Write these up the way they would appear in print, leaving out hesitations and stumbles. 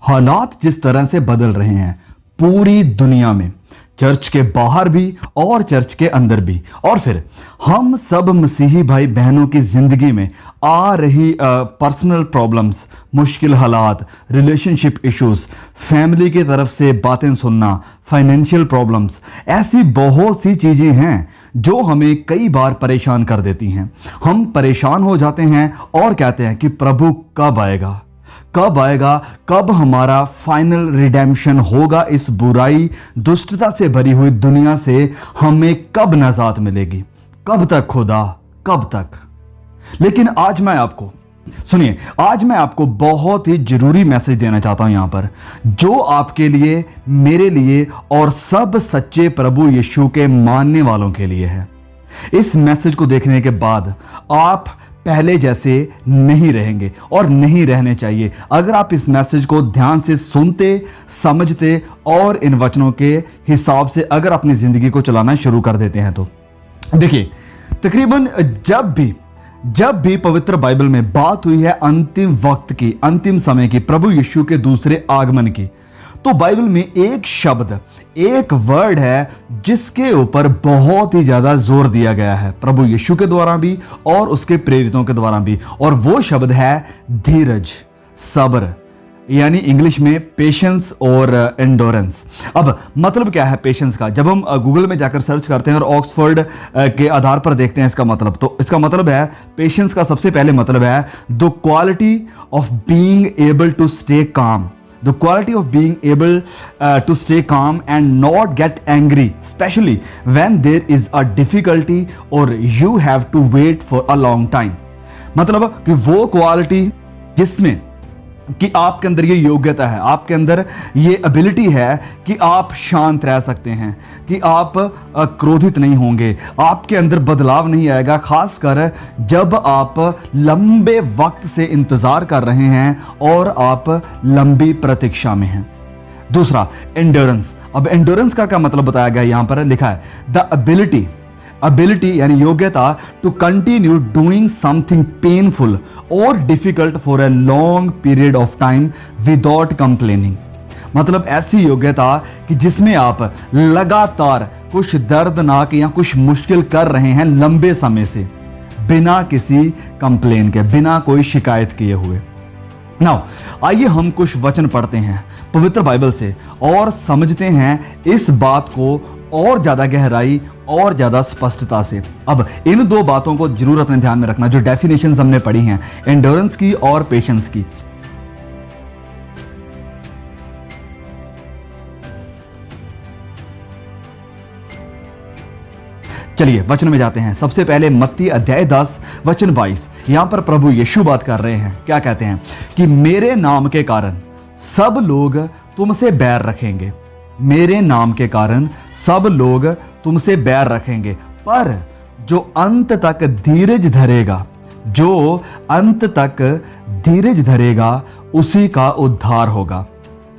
हालात जिस तरह से बदल रहे हैं पूरी दुनिया में, चर्च के बाहर भी और चर्च के अंदर भी, और फिर हम सब मसीही भाई बहनों की जिंदगी में आ रही पर्सनल प्रॉब्लम्स, मुश्किल हालात, रिलेशनशिप इश्यूज, फैमिली की तरफ से बातें सुनना, फाइनेंशियल प्रॉब्लम्स, ऐसी बहुत सी चीज़ें हैं जो हमें कई बार परेशान कर देती हैं। हम परेशान हो जाते हैं और कहते हैं कि प्रभु कब आएगा, कब आएगा, कब हमारा फाइनल रिडेम्पशन होगा, इस बुराई दुष्टता से भरी हुई दुनिया से हमें कब नजात मिलेगी, कब तक खुदा, कब तक। लेकिन आज मैं आपको सुनिए, आज मैं आपको बहुत ही जरूरी मैसेज देना चाहता हूं यहां पर, जो आपके लिए, मेरे लिए और सब सच्चे प्रभु यीशु के मानने वालों के लिए है। इस मैसेज को देखने के बाद आप पहले जैसे नहीं रहेंगे और नहीं रहने चाहिए। अगर आप इस मैसेज को ध्यान से सुनते, समझते और इन वचनों के हिसाब से अगर अपनी जिंदगी को चलाना शुरू कर देते हैं तो देखिए, तकरीबन जब भी पवित्र बाइबल में बात हुई है अंतिम वक्त की, अंतिम समय की, प्रभु यीशु के दूसरे आगमन की, तो बाइबल में एक शब्द, एक वर्ड है जिसके ऊपर बहुत ही ज्यादा जोर दिया गया है, प्रभु यीशु के द्वारा भी और उसके प्रेरितों के द्वारा भी, और वो शब्द है धीरज, सब्र, यानी इंग्लिश में पेशेंस और एंडोरेंस। अब मतलब क्या है पेशेंस का? जब हम गूगल में जाकर सर्च करते हैं और ऑक्सफोर्ड के आधार पर देखते हैं इसका मतलब, तो इसका मतलब है, पेशेंस का सबसे पहले मतलब है the quality of being able to stay calm, the quality of being able to stay calm and not get angry, especially when there is a difficulty or you have to wait for a long time। मतलब कि वो quality जिसमें कि आपके अंदर ये योग्यता है, आपके अंदर ये एबिलिटी है कि आप शांत रह सकते हैं, कि आप क्रोधित नहीं होंगे, आपके अंदर बदलाव नहीं आएगा, खासकर जब आप लंबे वक्त से इंतजार कर रहे हैं और आप लंबी प्रतीक्षा में हैं। दूसरा, एंड्योरेंस। अब एंड्योरेंस का क्या मतलब बताया गया, यहां पर लिखा है द एबिलिटी यानी योग्यता to continue doing something painful और difficult for a long period of time without complaining. मतलब ऐसी योग्यता कि जिसमें आप लगातार कुछ दर्दनाक या कुछ मुश्किल कर रहे हैं लंबे समय से, बिना किसी कंप्लेन के, बिना कोई शिकायत किए हुए। नाउ आइए हम कुछ वचन पढ़ते हैं पवित्र बाइबल से और समझते हैं इस बात को और ज्यादा गहराई और ज्यादा स्पष्टता से। अब इन दो बातों को जरूर अपने ध्यान में रखना, जो डेफिनेशंस हमने पढ़ी हैं, एंड्योरेंस की और पेशेंस की। चलिए वचन में जाते हैं। सबसे पहले मत्ती अध्याय 10 वचन 22, यहां पर प्रभु यीशु बात कर रहे हैं। क्या कहते हैं कि मेरे नाम के कारण सब लोग तुमसे बैर रखेंगे, मेरे नाम के कारण सब लोग तुमसे बैर रखेंगे, पर जो अंत तक धीरज धरेगा, जो अंत तक धीरज धरेगा उसी का उद्धार होगा।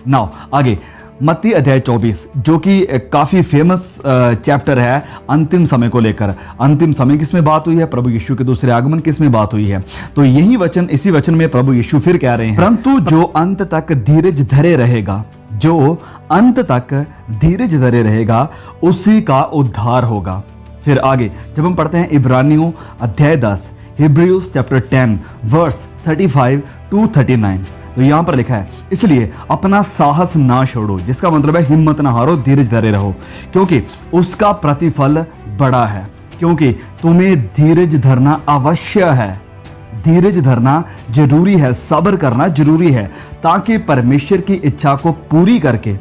नाउ आगे मत्ती अध्याय 24, जो कि काफी फेमस चैप्टर है अंतिम समय को लेकर। अंतिम समय किसमें बात हुई है? प्रभु यीशु के दूसरे आगमन किसमें बात हुई है? तो यही वचन, इसी वचन में प्रभु यीशु फिर कह रहे हैं, परंतु जो अंत तक धीरज धरे रहेगा, जो अंत तक धीरज धरे रहेगा उसी का उद्धार होगा। फिर आगे जब हम पढ़ते हैं इब्रानियों अध्याय 10, हिब्रूज चैप्टर 10 वर्स 35 to 39, तो यहां पर लिखा है, इसलिए अपना साहस ना छोड़ो, जिसका मतलब है हिम्मत ना हारो, धीरज धरे रहो, क्योंकि उसका प्रतिफल बड़ा है। क्योंकि तुम्हें धीरज धरना अवश्य है, धीरज धरना जरूरी है, सब्र करना जरूरी है, ताकि परमेश्वर की इच्छा को पूरी करके,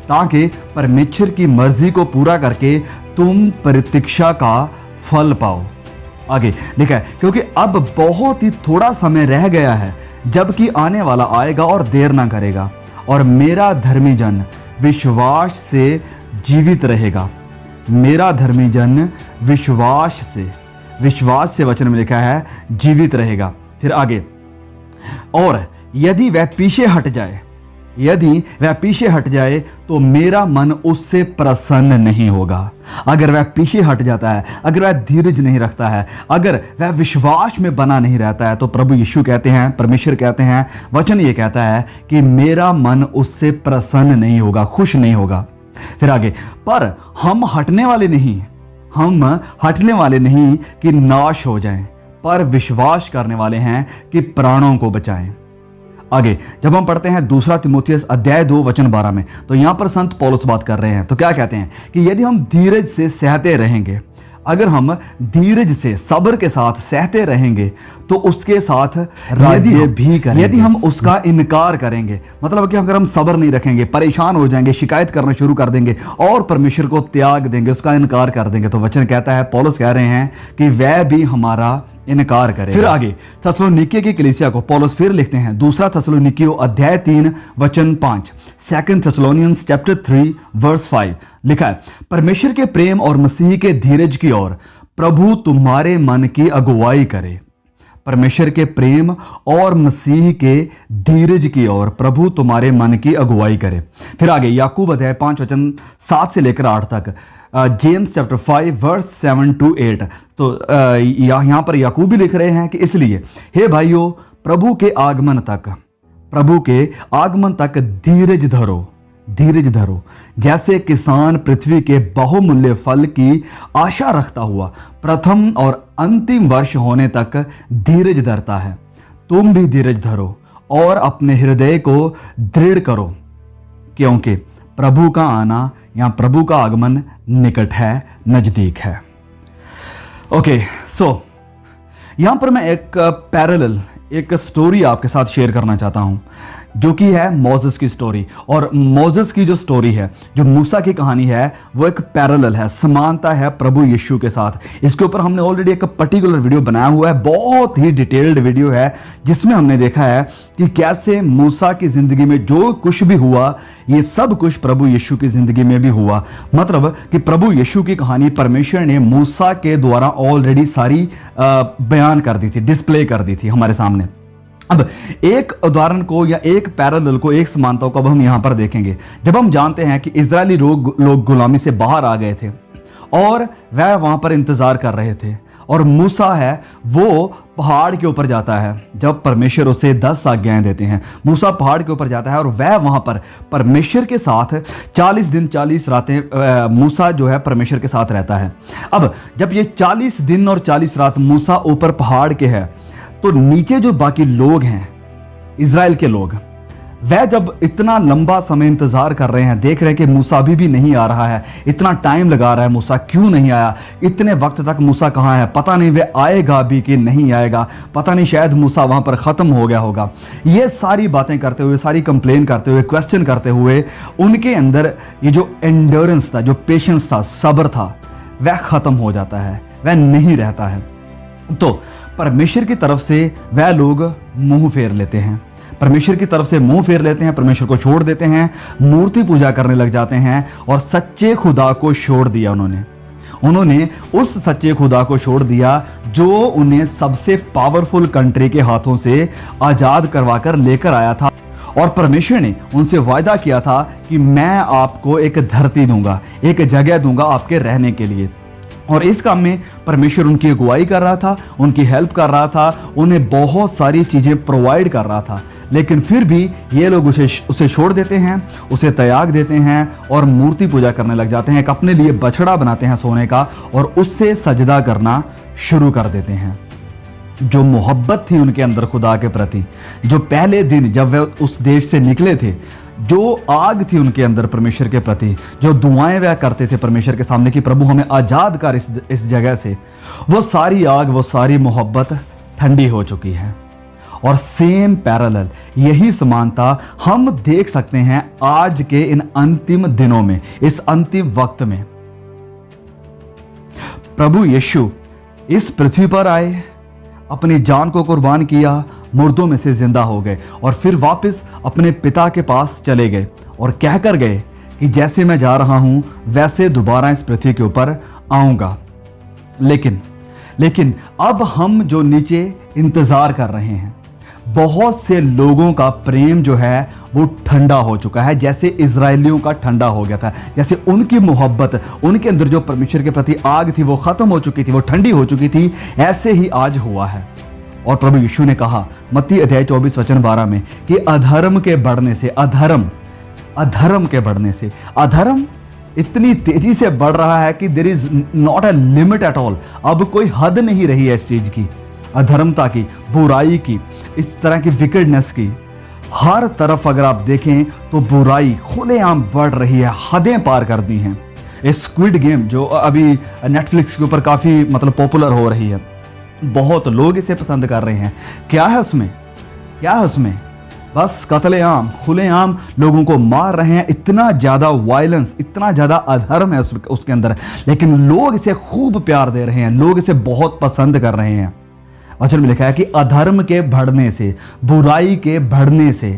ताकि परमेश्वर की मर्जी को पूरा करके तुम प्रतीक्षा का फल पाओ। आगे लिखा है, क्योंकि अब बहुत ही थोड़ा समय रह गया है जबकि आने वाला आएगा और देर ना करेगा, और मेरा धर्मी जन विश्वास से जीवित रहेगा। मेरा धर्मी जन विश्वास से वचन में लिखा है जीवित रहेगा। फिर आगे, और यदि वह पीछे हट जाए यदि वह पीछे हट जाए तो मेरा मन उससे प्रसन्न नहीं होगा। अगर वह पीछे हट जाता है, अगर वह धीरज नहीं रखता है, अगर वह विश्वास में बना नहीं रहता है, तो प्रभु यीशु कहते हैं, परमेश्वर कहते हैं, वचन ये कहता है कि मेरा मन उससे प्रसन्न नहीं होगा, खुश नहीं होगा। फिर आगे, पर हम हटने वाले नहीं कि नाश हो जाएं, पर विश्वास करने वाले हैं कि प्राणों को बचाएं। आगे जब हम पढ़ते हैं दूसरा तिमोथियस अध्याय 2 वचन 12 में, तो यहां पर संत पौलुस बात कर रहे हैं। तो क्या कहते हैं कि यदि हम धीरज से सहते रहेंगे, अगर हम धीरज से सब्र के साथ सहते रहेंगे, तो उसके साथ राज्य भी करेंगे। यदि हम उसका इनकार करेंगे, मतलब कि अगर हम सब्र नहीं रखेंगे, परेशान हो जाएंगे, शिकायत करना शुरू कर देंगे और परमेश्वर को त्याग देंगे, उसका इनकार कर देंगे, तो वचन कहता है, पौलुस कह रहे हैं कि वह भी हमारा इनकार करेगा। फिर आगे थेसलोनिके की कलीसिया को पौलुस फिर लिखते हैं, दूसरा थेसलोनिकियों अध्याय 3 वचन 5, 2 थेसलोनियंस चैप्टर 3 वर्स 5 लिखा है, परमेश्वर के प्रेम और मसीह के धीरज की ओर प्रभु तुम्हारे मन की अगुवाई करे। परमेश्वर के प्रेम और मसीह के धीरज की ओर प्रभु तुम्हारे मन की अगुवाई करे। फिर आगे याकूब अध्याय 5 वचन 7 से लेकर 8 तक, जेम्स चैप्टर 5 वर्स 7 to 8। तो यहां पर याकूब भी लिख रहे हैं कि इसलिए हे भाइयों, प्रभु के आगमन तक धीरज धरो, जैसे किसान पृथ्वी के बहुमूल्य फल की आशा रखता हुआ प्रथम और अंतिम वर्ष होने तक धीरज धरता है। तुम भी धीरज धरो और अपने हृदय को दृढ़ करो, क्योंकि प्रभु का आना या प्रभु का आगमन निकट है, नजदीक है। ओके, सो यहां पर मैं एक स्टोरी आपके साथ शेयर करना चाहता हूं, जो कि है मोसेस की स्टोरी। और मोसेस की जो स्टोरी है, जो मूसा की कहानी है, वो एक पैरेलल है, समानता है प्रभु यीशु के साथ। इसके ऊपर हमने ऑलरेडी एक पर्टिकुलर वीडियो बनाया हुआ है, बहुत ही डिटेल्ड वीडियो है, जिसमें हमने देखा है कि कैसे मूसा की जिंदगी में जो कुछ भी हुआ, ये सब कुछ प्रभु यीशु की जिंदगी में भी हुआ। मतलब कि प्रभु यीशु की कहानी परमेश्वर ने मूसा के द्वारा ऑलरेडी सारी बयान कर दी थी, डिस्प्ले कर दी थी हमारे सामने। अब एक उदाहरण को या एक पैरेलल को, एक समानता को अब हम यहां पर देखेंगे। जब हम जानते हैं कि इजरायली लोग गुलामी से बाहर आ गए थे और वह वहां पर इंतजार कर रहे थे, और मूसा है वो पहाड़ के ऊपर जाता है, जब परमेश्वर उसे 10 आज्ञाएं देते हैं, मूसा पहाड़ के ऊपर जाता है और वह वहां पर परमेश्वर के साथ 40 दिन 40 रातें मूसा जो है परमेश्वर के साथ रहता है। अब जब ये 40 दिन और 40 रात मूसा ऊपर पहाड़ के है, तो नीचे जो बाकी लोग हैं, इजराइल के लोग, वह जब इतना लंबा समय इंतजार कर रहे हैं, देख रहे हैं कि मूसा अभी भी नहीं आ रहा है, इतना टाइम लगा रहा है, मूसा क्यों नहीं आया, इतने वक्त तक मूसा कहाँ है, पता नहीं वह आएगा भी कि नहीं आएगा, पता नहीं शायद मूसा वहां पर खत्म हो गया होगा। ये सारी बातें करते हुए, सारी कंप्लेन करते हुए, क्वेश्चन करते हुए, उनके अंदर ये जो एंड्योरेंस था, जो पेशेंस था, सब्र था, वह खत्म हो जाता है, वह नहीं रहता है। तो परमेश्वर की तरफ से वह लोग मुंह फेर लेते हैं, परमेश्वर की तरफ से मुंह फेर लेते हैं, परमेश्वर को छोड़ देते हैं, मूर्ति पूजा करने लग जाते हैं और सच्चे खुदा को छोड़ दिया। उन्होंने उस सच्चे खुदा को छोड़ दिया जो उन्हें सबसे पावरफुल कंट्री के हाथों से आजाद करवाकर लेकर आया था। और परमेश्वर ने उनसे वायदा किया था कि मैं आपको एक धरती दूंगा, एक जगह दूंगा आपके रहने के लिए। और इस काम में परमेश्वर उनकी अगुवाई कर रहा था, उनकी हेल्प कर रहा था, उन्हें बहुत सारी चीज़ें प्रोवाइड कर रहा था। लेकिन फिर भी ये लोग उसे छोड़ देते हैं, उसे त्याग देते हैं और मूर्ति पूजा करने लग जाते हैं, अपने लिए बछड़ा बनाते हैं सोने का और उससे सजदा करना शुरू कर देते हैं। जो मोहब्बत थी उनके अंदर खुदा के प्रति, जो पहले दिन जब वे उस देश से निकले थे, जो आग थी उनके अंदर परमेश्वर के प्रति, जो दुआएं वह करते थे परमेश्वर के सामने कि प्रभु हमें आजाद कर इस जगह से, वो सारी आग, वो सारी मोहब्बत ठंडी हो चुकी है। और सेम पैरेलल, यही समानता हम देख सकते हैं आज के इन अंतिम दिनों में, इस अंतिम वक्त में। प्रभु यीशु इस पृथ्वी पर आए, अपनी जान को कुर्बान किया, मुर्दों में से जिंदा हो गए और फिर वापस अपने पिता के पास चले गए और कहकर गए कि जैसे मैं जा रहा हूं वैसे दोबारा इस पृथ्वी के ऊपर आऊंगा। लेकिन अब हम जो नीचे इंतजार कर रहे हैं, बहुत से लोगों का प्रेम जो है वो ठंडा हो चुका है, जैसे इजरायलियों का ठंडा हो गया था। जैसे उनकी मोहब्बत, उनके अंदर जो परमेश्वर के प्रति आग थी वो खत्म हो चुकी थी, वो ठंडी हो चुकी थी, ऐसे ही आज हुआ है। और प्रभु यीशु ने कहा मत्ती अध्याय 24 वचन 12 में कि अधर्म के बढ़ने से, अधर्म के बढ़ने से, अधर्म इतनी तेजी से बढ़ रहा है कि there is not a limit at all. अब कोई हद नहीं रही है इस चीज की, अधर्मता की, बुराई की, इस तरह की विकेडनेस की। हर तरफ अगर आप देखें तो बुराई खुलेआम बढ़ रही है, हदें पार कर दी हैं। स्क्विड गेम जो अभी नेटफ्लिक्स के ऊपर काफी पॉपुलर हो रही है, बहुत लोग इसे पसंद कर रहे हैं। क्या है उसमें, क्या है उसमें? बस कत्लेआम, खुलेआम लोगों को मार रहे हैं। इतना ज्यादा वायलेंस, इतना ज्यादा अधर्म है उसके अंदर, लेकिन लोग इसे खूब प्यार दे रहे हैं, लोग इसे बहुत पसंद कर रहे हैं। वचन में लिखा है कि अधर्म के बढ़ने से, बुराई के बढ़ने से,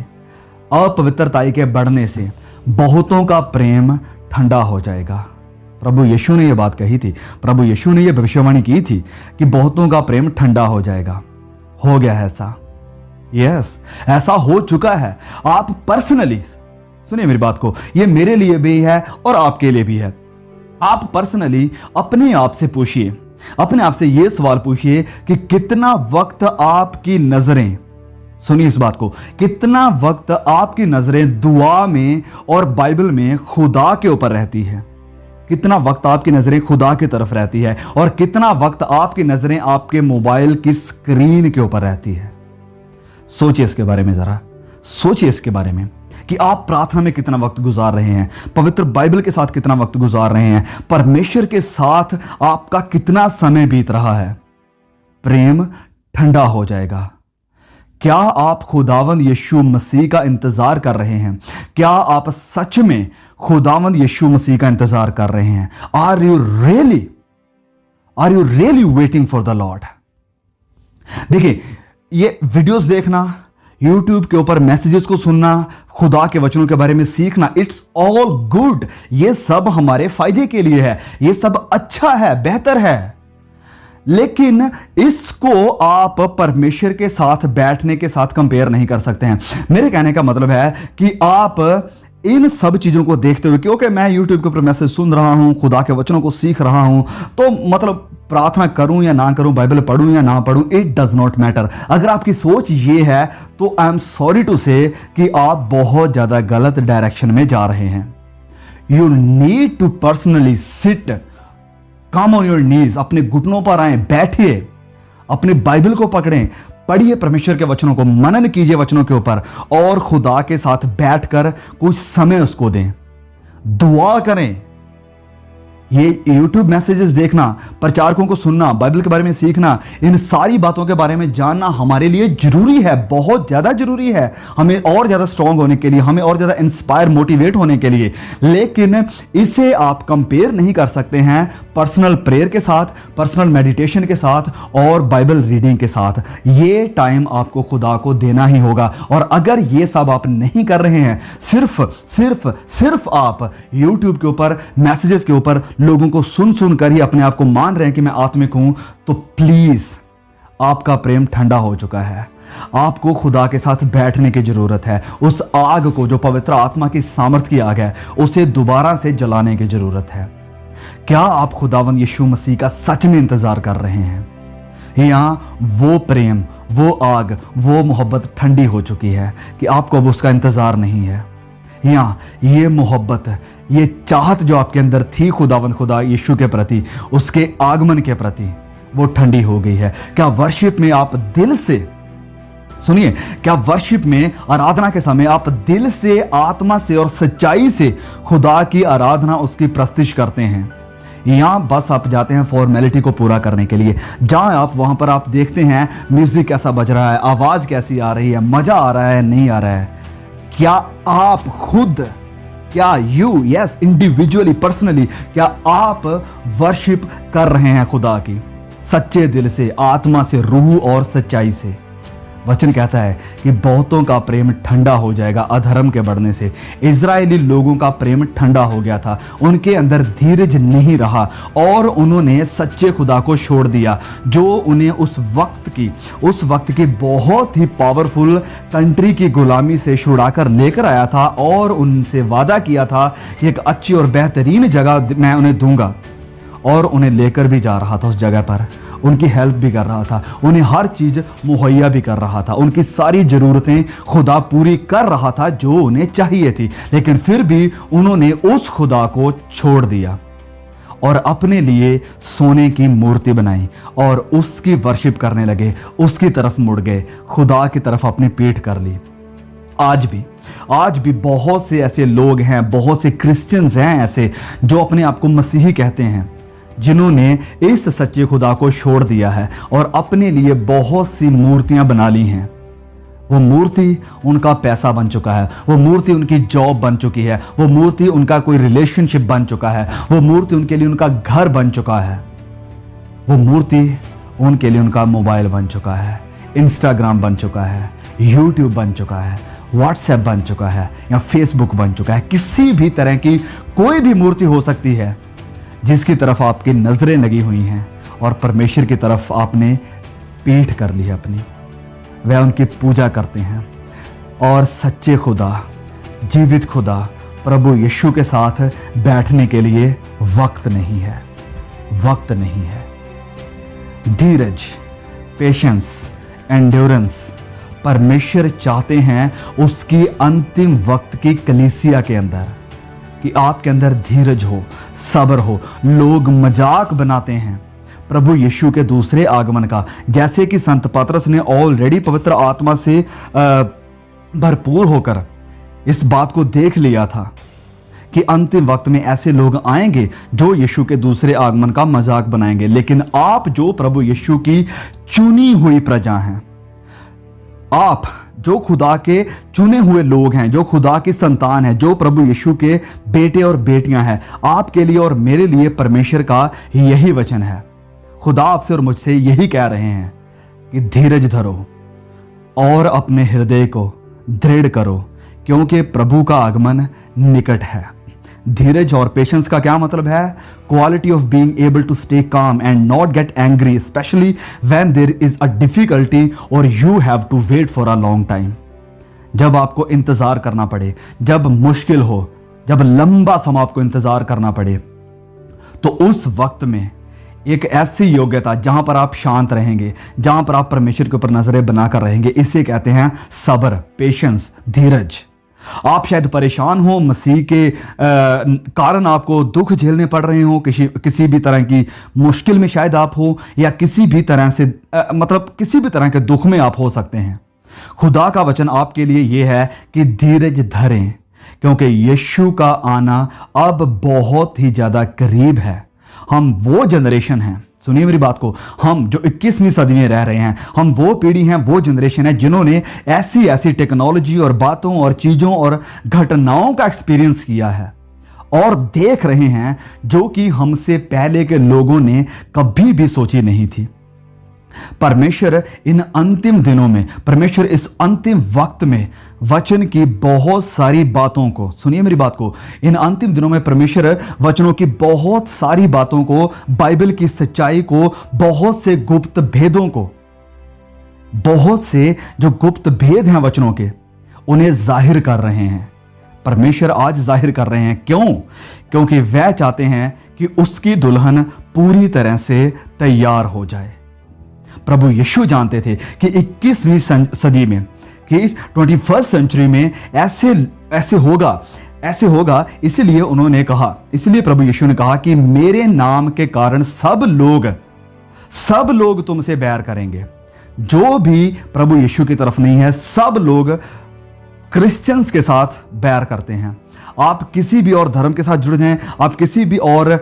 अपवित्रताई के बढ़ने से बहुतों का प्रेम ठंडा हो जाएगा। प्रभु यीशु ने यह बात कही थी, प्रभु यीशु ने यह भविष्यवाणी की थी कि बहुतों का प्रेम ठंडा हो जाएगा। हो गया है ऐसा, यस, ऐसा हो चुका है। आप पर्सनली सुनिए मेरी बात को, यह मेरे लिए भी है और आपके लिए भी है। आप पर्सनली अपने आप से पूछिए, अपने आप से यह सवाल पूछिए कि कितना वक्त आपकी नजरें, सुनिए इस बात को, कितना वक्त आपकी नजरें दुआ में और बाइबल में खुदा के ऊपर रहती है? कितना वक्त आपकी नजरें खुदा की तरफ रहती है और कितना वक्त आपकी नजरें आपके मोबाइल की स्क्रीन के ऊपर रहती है? सोचिए इसके बारे में, जरा सोचिए इसके बारे में कि आप प्रार्थना में कितना वक्त गुजार रहे हैं, पवित्र बाइबल के साथ कितना वक्त गुजार रहे हैं, परमेश्वर के साथ आपका कितना समय बीत रहा है। प्रेम ठंडा हो जाएगा। क्या आप खुदावंद यीशु मसीह का इंतजार कर रहे हैं? क्या आप सच में खुदावंद यीशु मसीह का इंतजार कर रहे हैं? Are you really waiting for the Lord? देखिए, ये वीडियोस देखना, यूट्यूब के ऊपर मैसेजेस को सुनना, खुदा के वचनों के बारे में सीखना, इट्स ऑल गुड। ये सब हमारे फायदे के लिए है, ये सब अच्छा है, बेहतर है। लेकिन इसको आप परमेश्वर के साथ बैठने के साथ कंपेयर नहीं कर सकते हैं। मेरे कहने का मतलब है कि आप इन सब चीजों को देखते हुए, क्योंकि मैं यूट्यूब के ऊपर मैसेज सुन रहा हूं, खुदा के वचनों को सीख रहा हूं, तो प्रार्थना करूं या ना करूं, बाइबल पढ़ूं या ना पढ़ूं, इट डज नॉट मैटर। अगर आपकी सोच ये है तो आई एम सॉरी टू से कि आप बहुत ज्यादा गलत डायरेक्शन में जा रहे हैं। You need to personally sit, come on your knees, अपने घुटनों पर आए, बैठिए, अपने बाइबल को पकड़ें, पढ़िए प्रभुश्वर के वचनों को, मनन कीजिए वचनों के ऊपर और खुदा के साथ बैठकर कुछ समय उसको दें, दुआ करें। ये YouTube मैसेजेस देखना, प्रचारकों को सुनना, बाइबल के बारे में सीखना, इन सारी बातों के बारे में जानना हमारे लिए जरूरी है, बहुत ज्यादा जरूरी है, हमें और ज्यादा स्ट्रांग होने के लिए, हमें और ज्यादा इंस्पायर, मोटिवेट होने के लिए। लेकिन इसे आप कंपेयर नहीं कर सकते हैं पर्सनल प्रेयर के साथ, पर्सनल मेडिटेशन के साथ और बाइबल रीडिंग के साथ। ये टाइम आपको खुदा को देना ही होगा। और अगर ये सब आप नहीं कर रहे हैं, सिर्फ आप YouTube के ऊपर, मैसेजेस के ऊपर लोगों को सुन कर ही अपने आप को मान रहे हैं कि मैं आत्मिक हूं, तो प्लीज आपका प्रेम ठंडा हो चुका है। आपको खुदा के साथ बैठने की जरूरत है। उस आग को, जो पवित्र आत्मा की सामर्थ की आग है, उसे दोबारा से जलाने की जरूरत है। क्या आप खुदावंद यीशु मसीह का सच में इंतजार कर रहे हैं? यहां वो प्रेम, वो आग, वो मोहब्बत ठंडी हो चुकी है कि आपको अब उसका इंतजार नहीं है। यहां ये मोहब्बत, ये चाहत जो आपके अंदर थी खुदावंद खुदा यीशु के प्रति, उसके आगमन के प्रति, वो ठंडी हो गई है। क्या वर्शिप में आप दिल से, सुनिए, क्या वर्शिप में, आराधना के समय आप दिल से, आत्मा से और सच्चाई से खुदा की आराधना, उसकी प्रस्तुति करते हैं? यहां बस आप जाते हैं फॉर्मेलिटी को पूरा करने के लिए। जहां आप, वहां पर आप देखते हैं म्यूजिक कैसा बज रहा है, आवाज कैसी आ रही है, मजा आ रहा है, नहीं आ रहा है। क्या आप खुद, क्या यस इंडिविजुअली, पर्सनली, क्या आप वर्शिप कर रहे हैं खुदा की सच्चे दिल से, आत्मा से, रूह और सच्चाई से? वचन कहता है कि बहुतों का प्रेम ठंडा हो जाएगा अधर्म के बढ़ने से। इजरायली लोगों का प्रेम ठंडा हो गया था, उनके अंदर धीरज नहीं रहा और उन्होंने सच्चे खुदा को छोड़ दिया, जो उन्हें उस वक्त की बहुत ही पावरफुल कंट्री की गुलामी से छुड़ाकर लेकर आया था और उनसे वादा किया था कि एक अच्छी और बेहतरीन जगह मैं उन्हें दूंगा, और उन्हें लेकर भी जा रहा था उस जगह पर। उनकी हेल्प भी कर रहा था, उन्हें हर चीज़ मुहैया भी कर रहा था, उनकी सारी ज़रूरतें खुदा पूरी कर रहा था जो उन्हें चाहिए थी। लेकिन फिर भी उन्होंने उस खुदा को छोड़ दिया और अपने लिए सोने की मूर्ति बनाई और उसकी वर्शिप करने लगे, उसकी तरफ मुड़ गए, खुदा की तरफ अपनी पीठ कर ली। आज भी बहुत से ऐसे लोग हैं, बहुत से क्रिश्चियंस हैं ऐसे जो अपने आप को मसीही कहते हैं, जिन्होंने इस सच्चे खुदा को छोड़ दिया है और अपने लिए बहुत सी मूर्तियां बना ली हैं। वो मूर्ति उनका पैसा बन चुका है, वो मूर्ति उनकी जॉब बन चुकी है, वो मूर्ति उनका कोई रिलेशनशिप बन चुका है, वो मूर्ति उनके लिए उनका घर बन चुका है, वो मूर्ति उनके लिए उनका मोबाइल बन चुका है, इंस्टाग्राम बन चुका है, यूट्यूब बन चुका है, व्हाट्सएप बन चुका है या फेसबुक बन चुका है। किसी भी तरह की कोई भी मूर्ति हो सकती है जिसकी तरफ आपकी नजरें लगी हुई हैं और परमेश्वर की तरफ आपने पीठ कर ली है अपनी, वह उनकी पूजा करते हैं। और सच्चे खुदा, जीवित खुदा प्रभु यीशु के साथ बैठने के लिए वक्त नहीं है, वक्त नहीं है। धीरज, पेशेंस, एंड्योरेंस परमेश्वर चाहते हैं उसकी अंतिम वक्त की कलीसिया के अंदर, कि आपके अंदर धीरज हो, सब्र हो। लोग मजाक बनाते हैं प्रभु यीशु के दूसरे आगमन का, जैसे कि संत पतरस ने ऑलरेडी पवित्र आत्मा से भरपूर होकर इस बात को देख लिया था कि अंतिम वक्त में ऐसे लोग आएंगे जो यीशु के दूसरे आगमन का मजाक बनाएंगे। लेकिन आप जो प्रभु यीशु की चुनी हुई प्रजा हैं, आप जो खुदा के चुने हुए लोग हैं, जो खुदा की संतान है, जो प्रभु यीशु के बेटे और बेटियां हैं, आपके लिए और मेरे लिए परमेश्वर का यही वचन है। खुदा आपसे और मुझसे यही कह रहे हैं कि धीरज धरो और अपने हृदय को दृढ़ करो, क्योंकि प्रभु का आगमन निकट है। धीरज और पेशेंस का क्या मतलब है? Quality of being able to stay calm and not get angry, specially when there is a difficulty और you have to wait for a long time. जब आपको इंतजार करना पड़े, जब मुश्किल हो, जब लंबा समय आपको इंतजार करना पड़े, तो उस वक्त में एक ऐसी योग्यता जहां पर आप शांत रहेंगे, जहां पर आप परमेश्वर के ऊपर नजरें बनाकर रहेंगे, इसे कहते हैं सब्र, पेशेंस, धीरज। आप शायद परेशान हो, मसीह के कारण आपको दुख झेलने पड़ रहे हो, किसी भी तरह की मुश्किल में शायद आप हो, या किसी भी तरह से किसी भी तरह के दुख में आप हो सकते हैं। खुदा का वचन आपके लिए यह है कि धीरज धरें, क्योंकि यीशु का आना अब बहुत ही ज्यादा करीब है। हम वो जनरेशन हैं, सुनिए मेरी बात को, हम जो 21वीं सदी में रह रहे हैं, हम वो पीढ़ी हैं, वो जनरेशन है जिन्होंने ऐसी ऐसी टेक्नोलॉजी और बातों और चीज़ों और घटनाओं का एक्सपीरियंस किया है और देख रहे हैं जो कि हमसे पहले के लोगों ने कभी भी सोची नहीं थी। परमेश्वर इन अंतिम दिनों में, परमेश्वर इस अंतिम वक्त में वचन की बहुत सारी बातों को, सुनिए मेरी बात को, इन अंतिम दिनों में परमेश्वर वचनों की बहुत सारी बातों को, बाइबल की सच्चाई को, बहुत से गुप्त भेदों को, बहुत से जो गुप्त भेद हैं वचनों के, उन्हें जाहिर कर रहे हैं। परमेश्वर आज जाहिर कर रहे हैं। क्यों? क्योंकि वह चाहते हैं कि उसकी दुल्हन पूरी तरह से तैयार हो जाए। प्रभु यीशु जानते थे कि 21वीं सदी में, कि 21st सेंचुरी में ऐसे होगा, इसलिए उन्होंने कहा, इसलिए प्रभु यीशु ने कहा कि मेरे नाम के कारण सब लोग तुमसे बैर करेंगे। जो भी प्रभु यीशु की तरफ नहीं है, सब लोग क्रिश्चियंस के साथ बैर करते हैं। आप किसी भी और धर्म के साथ जुड़ जाएं, आप किसी भी और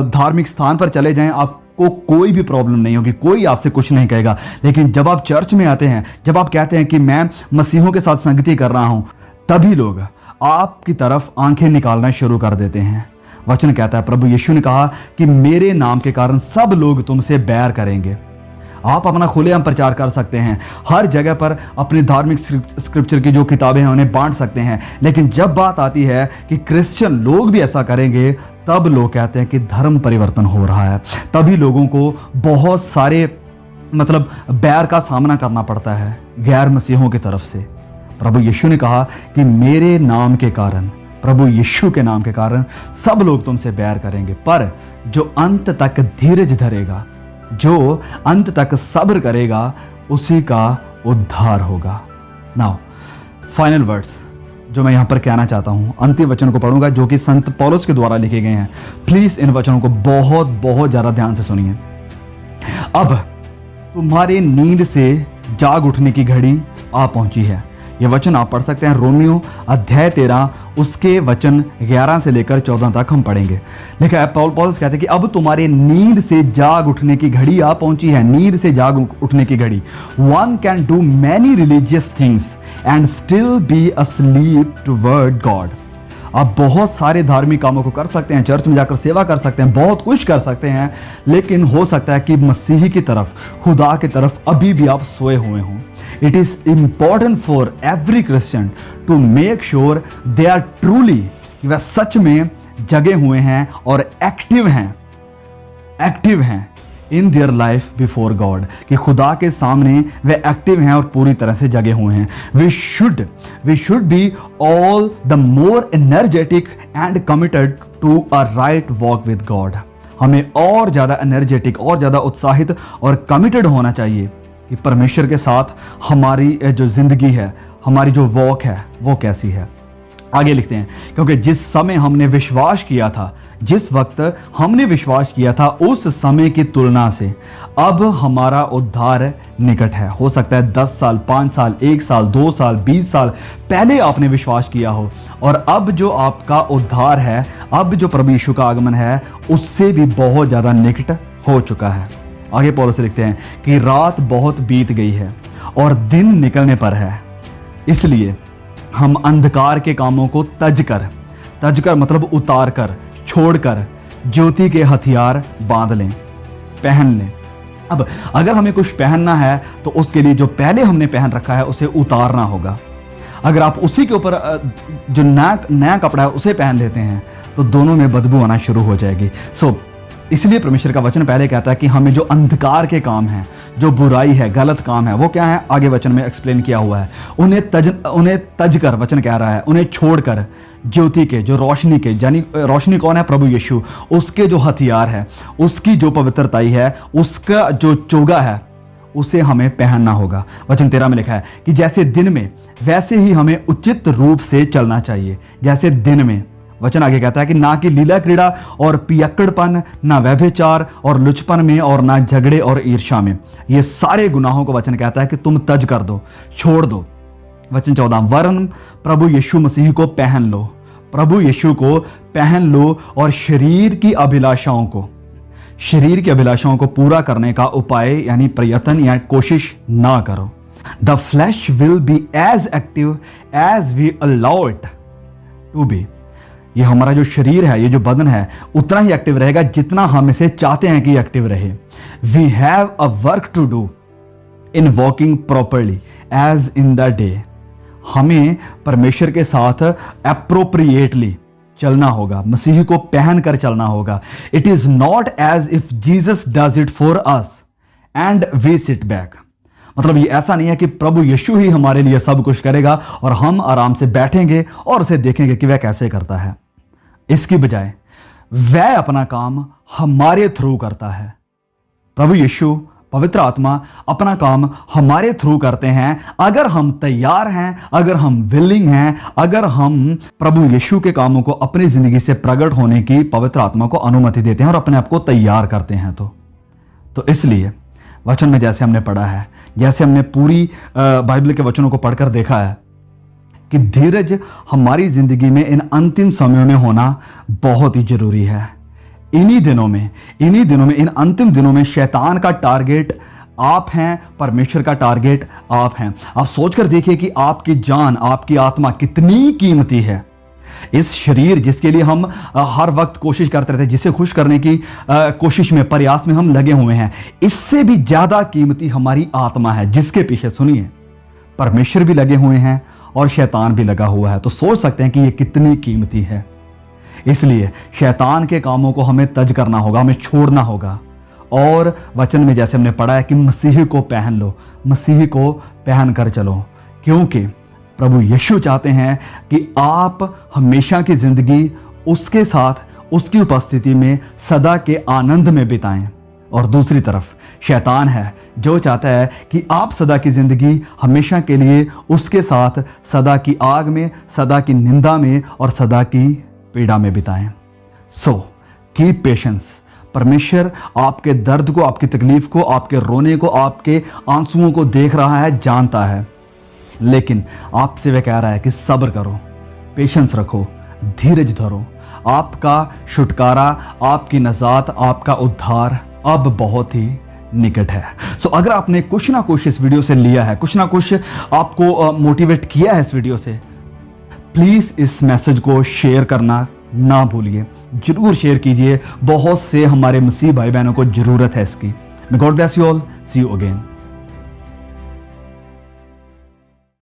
धार्मिक स्थान पर चले जाएं, आपको कोई भी प्रॉब्लम नहीं होगी, कोई आपसे कुछ नहीं कहेगा। लेकिन जब आप चर्च में आते हैं, जब आप कहते हैं कि मैं मसीहों के साथ संगति कर रहा हूं, तभी लोग आपकी तरफ आंखें निकालना शुरू कर देते हैं। वचन कहता है, प्रभु यीशु ने कहा कि मेरे नाम के कारण सब लोग तुमसे बैर करेंगे। आप अपना खुलेआम प्रचार कर सकते हैं, हर जगह पर अपनी धार्मिक स्क्रिप्चर की जो किताबें हैं उन्हें बांट सकते हैं। लेकिन जब बात आती है कि क्रिश्चियन लोग भी ऐसा करेंगे, तब लोग कहते हैं कि धर्म परिवर्तन हो रहा है। तभी लोगों को बहुत सारे बैर का सामना करना पड़ता है गैर मसीहों की तरफ से। प्रभु यीशु ने कहा कि मेरे नाम के कारण, प्रभु यीशु के नाम के कारण सब लोग तुमसे बैर करेंगे, पर जो अंत तक धीरज धरेगा, जो अंत तक सब्र करेगा, उसी का उद्धार होगा। नाउ फाइनल वर्ड्स जो मैं यहां पर कहना चाहता हूं, अंतिम वचन को पढ़ूंगा जो कि संत पौलुस के द्वारा लिखे गए हैं। प्लीज इन वचनों को बहुत बहुत ज्यादा ध्यान से सुनिए। अब तुम्हारे नींद से जाग उठने की घड़ी आ पहुंची है। यह वचन आप पढ़ सकते हैं, रोमियो अध्याय 13 उसके वचन 11 से लेकर 14 तक हम पढ़ेंगे। लिखा है, पौलुस कहते हैं कि अब तुम्हारे नींद से जाग उठने की घड़ी आ पहुंची है। नींद से जाग उठने की घड़ी। One can do many religious things and still be asleep toward God. आप बहुत सारे धार्मिक कामों को कर सकते हैं, चर्च में जाकर सेवा कर सकते हैं, बहुत कुछ कर सकते हैं, लेकिन हो सकता है कि मसीही की तरफ, खुदा की तरफ अभी भी आप सोए हुए हों। It is important for every Christian to make sure they are truly, वह सच में जगे हुए हैं और एक्टिव हैं in their life before God, कि खुदा के सामने वे एक्टिव हैं और पूरी तरह से जगे हुए हैं। We should be all the more energetic and committed to a right walk with God. हमें और ज़्यादा एनर्जेटिक, और ज़्यादा उत्साहित और कमिटेड होना चाहिए कि परमेश्वर के साथ हमारी जो ज़िंदगी है, हमारी जो वॉक है, वो कैसी है। आगे लिखते हैं, क्योंकि जिस समय हमने विश्वास किया था, जिस वक्त हमने विश्वास किया था, उस समय की तुलना से अब हमारा उद्धार निकट है। हो सकता है 10 साल, 5 साल, 1 साल, 2 साल, 20 साल पहले आपने विश्वास किया हो, और अब जो आपका उद्धार है, अब जो प्रभु यीशु का आगमन है, उससे भी बहुत ज़्यादा निकट हो चुका है। आगे पौलुस लिखते हैं कि रात बहुत बीत गई है और दिन निकलने पर है, इसलिए हम अंधकार के कामों को तज कर मतलब उतार कर, छोड़कर ज्योति के हथियार बांध लें, पहन लें। अब अगर हमें कुछ पहनना है तो उसके लिए जो पहले हमने पहन रखा है उसे उतारना होगा। अगर आप उसी के ऊपर जो नया कपड़ा है उसे पहन लेते हैं तो दोनों में बदबू आना शुरू हो जाएगी। इसलिए परमेश्वर का वचन पहले कहता है कि हमें जो अंधकार के काम हैं, जो बुराई है, गलत काम है, वो क्या है, आगे वचन में एक्सप्लेन किया हुआ है। उन्हें तज कर, वचन कह रहा है, उन्हें छोड़कर ज्योति के, जो रोशनी के, यानी रोशनी कौन है, प्रभु यीशु, उसके जो हथियार है, उसकी जो पवित्रताई है, उसका जो चोगा है, उसे हमें पहनना होगा। वचन 13 में लिखा है कि जैसे दिन में वैसे ही हमें उचित रूप से चलना चाहिए। जैसे दिन में, वचन आगे कहता है कि ना कि लीला क्रीड़ा और पियक्कड़पन, ना व्यभिचार और लुचपन में, और ना झगड़े और ईर्ष्या में। ये सारे गुनाहों को वचन कहता है कि तुम तज कर दो, छोड़ दो। वचन 14, वरन प्रभु यीशु मसीह को पहन लो, प्रभु यीशु को पहन लो, और शरीर की अभिलाषाओं को पूरा करने का उपाय यानी प्रयत्न या कोशिश ना करो। The flesh will be as active as we allow it to be. ये हमारा जो शरीर है, ये जो बदन है, उतना ही एक्टिव रहेगा जितना हम इसे चाहते हैं कि एक्टिव रहे। We have a work to do in walking properly as in the day. हमें परमेश्वर के साथ एप्रोप्रिएटली चलना होगा, मसीह को पहन कर चलना होगा। It is not as if Jesus does it for us and we sit back. मतलब ये ऐसा नहीं है कि प्रभु यीशु ही हमारे लिए सब कुछ करेगा और हम आराम से बैठेंगे और उसे देखेंगे कि वह कैसे करता है। इसकी बजाय वह अपना काम हमारे थ्रू करता है। प्रभु यीशु, पवित्र आत्मा अपना काम हमारे थ्रू करते हैं। अगर हम तैयार हैं, अगर हम विलिंग हैं, अगर हम प्रभु यीशु के कामों को अपनी जिंदगी से प्रकट होने की पवित्र आत्मा को अनुमति देते हैं और अपने आप को तैयार करते हैं, तो इसलिए वचन में जैसे हमने पढ़ा है, जैसे हमने पूरी बाइबल के वचनों को पढ़कर देखा है कि धीरज हमारी जिंदगी में इन अंतिम समयों में होना बहुत ही जरूरी है। इन्हीं दिनों में, इन अंतिम दिनों में शैतान का टारगेट आप हैं, परमेश्वर का टारगेट आप हैं। आप सोचकर देखिए कि आपकी जान, आपकी आत्मा कितनी कीमती है। इस शरीर जिसके लिए हम हर वक्त कोशिश करते रहते हैं, जिसे खुश करने की कोशिश में, प्रयास में हम लगे हुए हैं, इससे भी ज़्यादा कीमती हमारी आत्मा है, जिसके पीछे सुनिए परमेश्वर भी लगे हुए हैं और शैतान भी लगा हुआ है। तो सोच सकते हैं कि ये कितनी कीमती है। इसलिए शैतान के कामों को हमें तज करना होगा, हमें छोड़ना होगा। और वचन में जैसे हमने पढ़ा है कि मसीह को पहन लो, मसीह को पहन कर चलो, क्योंकि प्रभु यीशु चाहते हैं कि आप हमेशा की ज़िंदगी उसके साथ, उसकी उपस्थिति में सदा के आनंद में बिताएं। और दूसरी तरफ शैतान है जो चाहता है कि आप सदा की ज़िंदगी हमेशा के लिए उसके साथ सदा की आग में, सदा की निंदा में और सदा की पीड़ा में बिताएं। So keep patience. परमेश्वर आपके दर्द को, आपकी तकलीफ को, आपके रोने को, आपके आंसुओं को देख रहा है, जानता है, लेकिन आपसे वह कह रहा है कि सब्र करो, पेशेंस रखो, धीरज धरो। आपका छुटकारा, आपकी नजात, आपका उद्धार अब बहुत ही निकट है। सो अगर आपने कुछ ना कुछ इस वीडियो से लिया है, कुछ ना कुछ आपको मोटिवेट किया है इस वीडियो से, प्लीज़ इस मैसेज को शेयर करना ना भूलिए, जरूर शेयर कीजिए। बहुत से हमारे मसीह भाई बहनों को ज़रूरत है इसकी। May God bless you all, see you again.